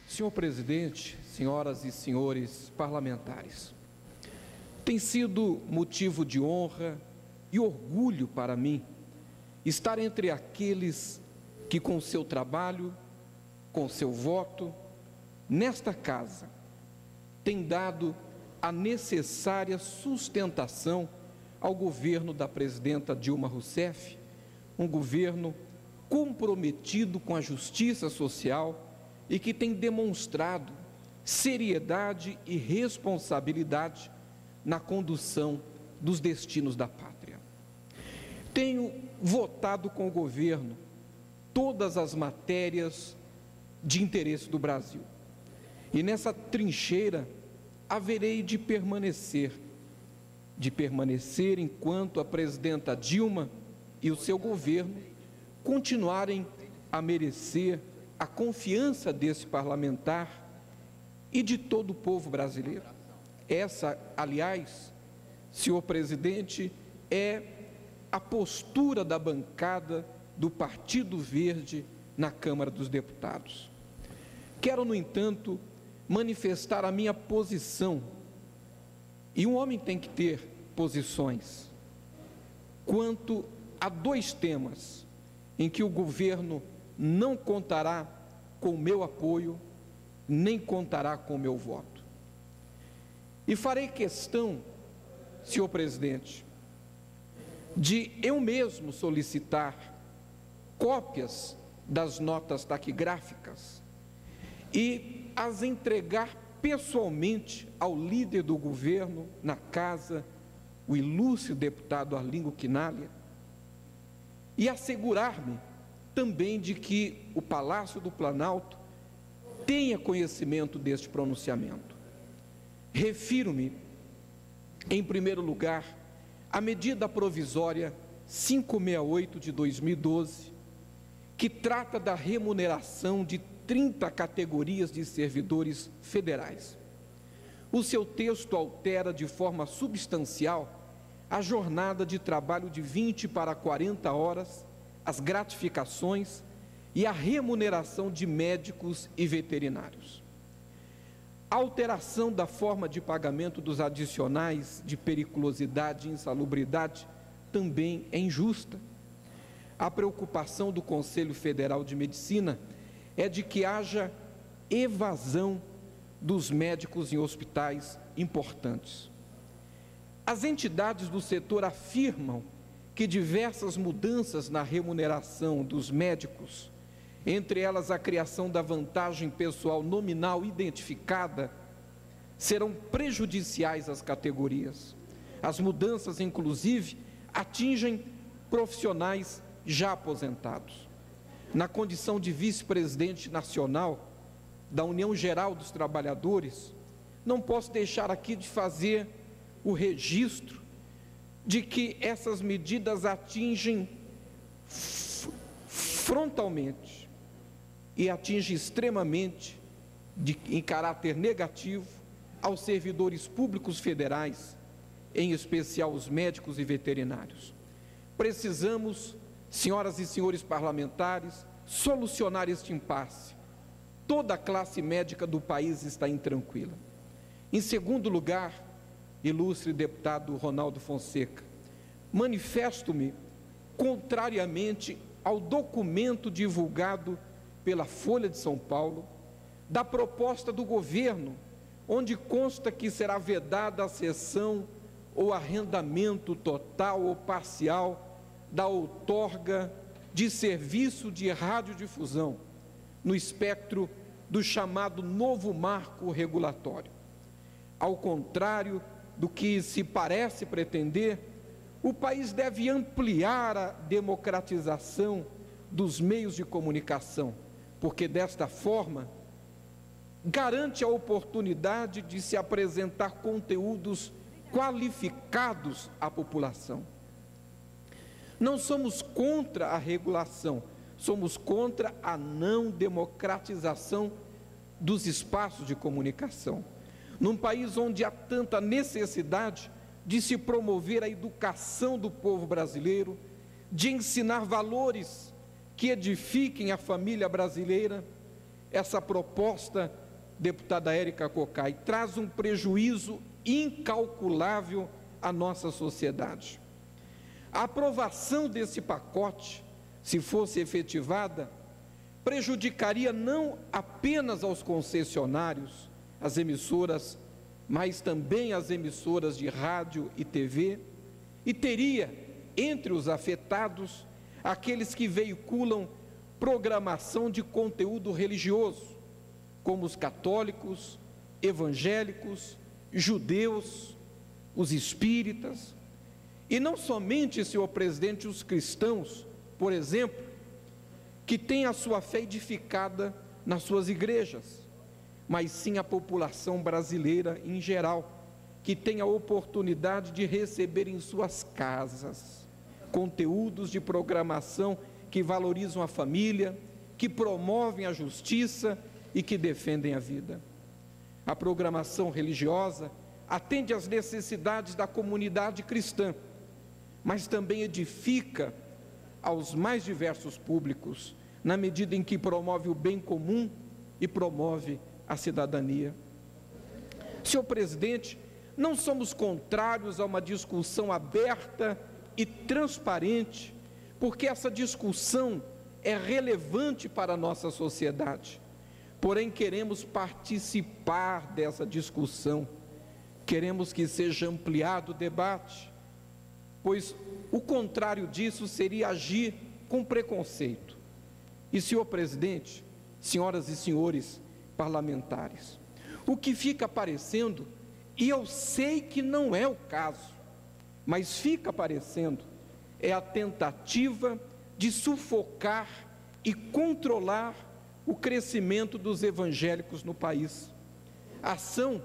Senhor presidente, senhoras e senhores parlamentares, tem sido motivo de honra e orgulho para mim estar entre aqueles que, com seu trabalho, com seu voto, nesta casa, têm dado a necessária sustentação ao governo da presidenta Dilma Rousseff, um governo comprometido com a justiça social e que tem demonstrado seriedade e responsabilidade na condução dos destinos da pátria. Tenho votado com o governo todas as matérias de interesse do Brasil. E nessa trincheira haverei de permanecer enquanto a presidenta Dilma e o seu governo continuarem a merecer a confiança desse parlamentar e de todo o povo brasileiro. Essa, aliás, senhor presidente, é a postura da bancada do Partido Verde na Câmara dos Deputados. Quero, no entanto, manifestar a minha posição, e um homem tem que ter posições, quanto a dois temas em que o governo não contará com o meu apoio, nem contará com o meu voto. E farei questão, senhor presidente, de eu mesmo solicitar cópias das notas taquigráficas e as entregar pessoalmente ao líder do governo na casa, o ilustre deputado Arlindo Quinalha, e assegurar-me também de que o Palácio do Planalto tenha conhecimento deste pronunciamento. Refiro-me, em primeiro lugar, à medida provisória 568 de 2012, que trata da remuneração de 30 categorias de servidores federais. O seu texto altera de forma substancial a jornada de trabalho de 20 para 40 horas, as gratificações e a remuneração de médicos e veterinários. A alteração da forma de pagamento dos adicionais de periculosidade e insalubridade também é injusta. A preocupação do Conselho Federal de Medicina é de que haja evasão dos médicos em hospitais importantes. As entidades do setor afirmam que diversas mudanças na remuneração dos médicos, entre elas a criação da vantagem pessoal nominal identificada, serão prejudiciais às categorias. As mudanças, inclusive, atingem profissionais já aposentados. Na condição de vice-presidente nacional da União Geral dos Trabalhadores, não posso deixar aqui de fazer o registro de que essas medidas atingem frontalmente e atingem extremamente, em caráter negativo, aos servidores públicos federais, em especial os médicos e veterinários. Precisamos, senhoras e senhores parlamentares, solucionar este impasse. Toda a classe médica do país está intranquila. Em segundo lugar, ilustre deputado Ronaldo Fonseca, manifesto-me contrariamente ao documento divulgado pela Folha de São Paulo, da proposta do governo, onde consta que será vedada a cessão ou arrendamento total ou parcial da outorga de serviço de radiodifusão no espectro do chamado novo marco regulatório. Ao contrário do que se parece pretender, o país deve ampliar a democratização dos meios de comunicação, porque desta forma garante a oportunidade de se apresentar conteúdos qualificados à população. Não somos contra a regulação, somos contra a não democratização dos espaços de comunicação. Num país onde há tanta necessidade de se promover a educação do povo brasileiro, de ensinar valores que edifiquem a família brasileira, essa proposta, deputada Érica Cocai, traz um prejuízo incalculável à nossa sociedade. A aprovação desse pacote, se fosse efetivada, prejudicaria não apenas aos concessionários, as emissoras, mas também as emissoras de rádio e TV, e teria, entre os afetados, aqueles que veiculam programação de conteúdo religioso, como os católicos, evangélicos, judeus, os espíritas, e não somente, senhor presidente, os cristãos, por exemplo, que têm a sua fé edificada nas suas igrejas, mas sim a população brasileira em geral, que tem a oportunidade de receber em suas casas conteúdos de programação que valorizam a família, que promovem a justiça e que defendem a vida. A programação religiosa atende às necessidades da comunidade cristã, mas também edifica aos mais diversos públicos, na medida em que promove o bem comum e promove a cidadania. Senhor presidente, não somos contrários a uma discussão aberta e transparente, porque essa discussão é relevante para a nossa sociedade. Porém, queremos participar dessa discussão, queremos que seja ampliado o debate, pois o contrário disso seria agir com preconceito. E, senhor presidente, senhoras e senhores parlamentares, o que fica parecendo, e eu sei que não é o caso, mas fica parecendo, é a tentativa de sufocar e controlar o crescimento dos evangélicos no país. Ação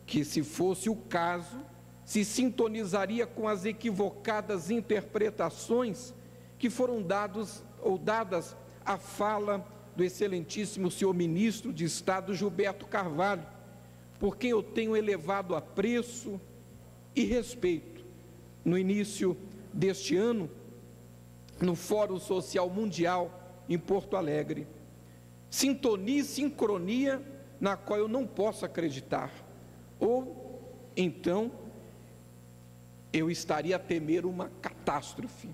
que, se fosse o caso, se sintonizaria com as equivocadas interpretações que foram dadas à fala do excelentíssimo senhor ministro de Estado Gilberto Carvalho, por quem eu tenho elevado apreço e respeito. No início deste ano, no Fórum Social Mundial em Porto Alegre, sintonia e sincronia na qual eu não posso acreditar, ou então eu estaria a temer uma catástrofe.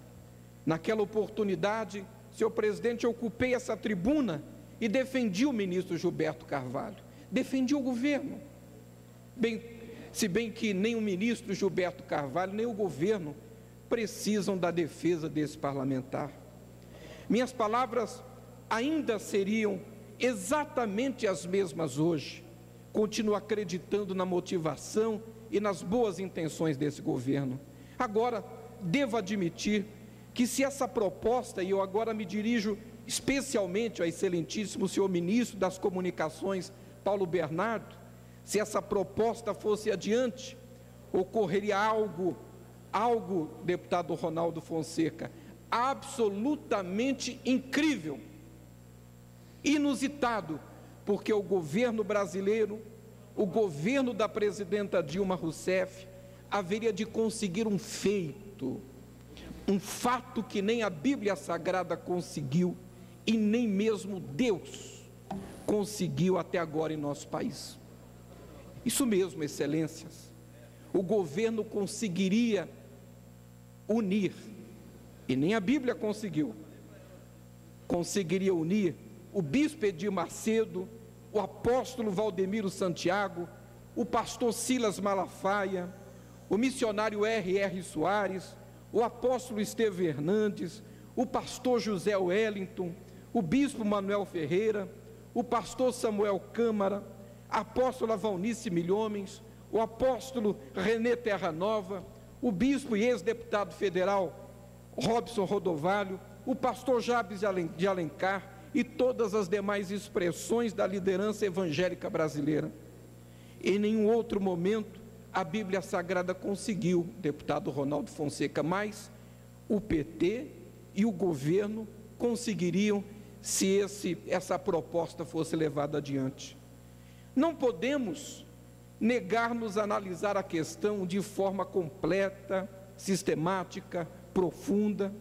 Naquela oportunidade, senhor presidente, eu ocupei essa tribuna e defendi o ministro Gilberto Carvalho, defendi o governo, se bem que nem o ministro Gilberto Carvalho, nem o governo precisam da defesa desse parlamentar. Minhas palavras ainda seriam exatamente as mesmas hoje. Continuo acreditando na motivação e nas boas intenções desse governo. Agora, devo admitir que se essa proposta, e eu agora me dirijo especialmente ao excelentíssimo senhor ministro das Comunicações, Paulo Bernardo, se essa proposta fosse adiante, ocorreria algo, deputado Ronaldo Fonseca, absolutamente incrível, inusitado, porque o governo brasileiro, o governo da presidenta Dilma Rousseff, haveria de conseguir um feito, um fato que nem a Bíblia Sagrada conseguiu e nem mesmo Deus conseguiu até agora em nosso país. Isso mesmo, excelências, o governo conseguiria unir, e nem a Bíblia conseguiria unir o bispo Edir Macedo, o apóstolo Valdemiro Santiago, o pastor Silas Malafaia, o missionário R.R. Soares, o apóstolo Estevão Hernandes, o pastor José Wellington, o bispo Manuel Ferreira, o pastor Samuel Câmara, a apóstola Valnice Milhomens, o apóstolo René Terra Nova, o bispo e ex-deputado federal Robson Rodovalho, o pastor Jabes de Alencar e todas as demais expressões da liderança evangélica brasileira. Em nenhum outro momento a Bíblia Sagrada conseguiu, deputado Ronaldo Fonseca, mas o PT e o governo conseguiriam se essa proposta fosse levada adiante. Não podemos negar-nos a analisar a questão de forma completa, sistemática, profunda.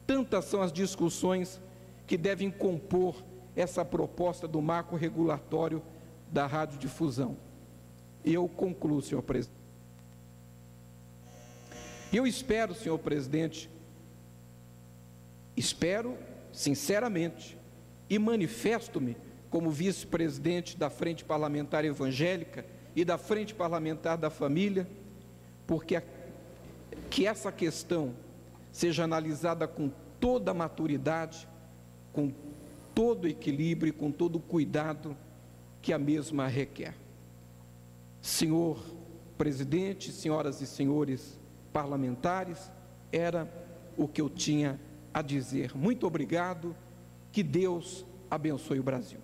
Tantas são as discussões que devem compor essa proposta do marco regulatório da radiodifusão. Eu concluo, senhor presidente. Eu espero, senhor presidente, espero sinceramente e manifesto-me como vice-presidente da Frente Parlamentar Evangélica e da Frente Parlamentar da Família, porque que essa questão seja analisada com toda a maturidade, com todo o equilíbrio e com todo o cuidado que a mesma requer. Senhor presidente, senhoras e senhores parlamentares, era o que eu tinha a dizer. Muito obrigado, que Deus abençoe o Brasil.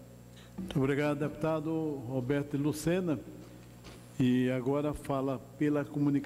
Muito obrigado, deputado Roberto Lucena. E agora fala pela comunicação.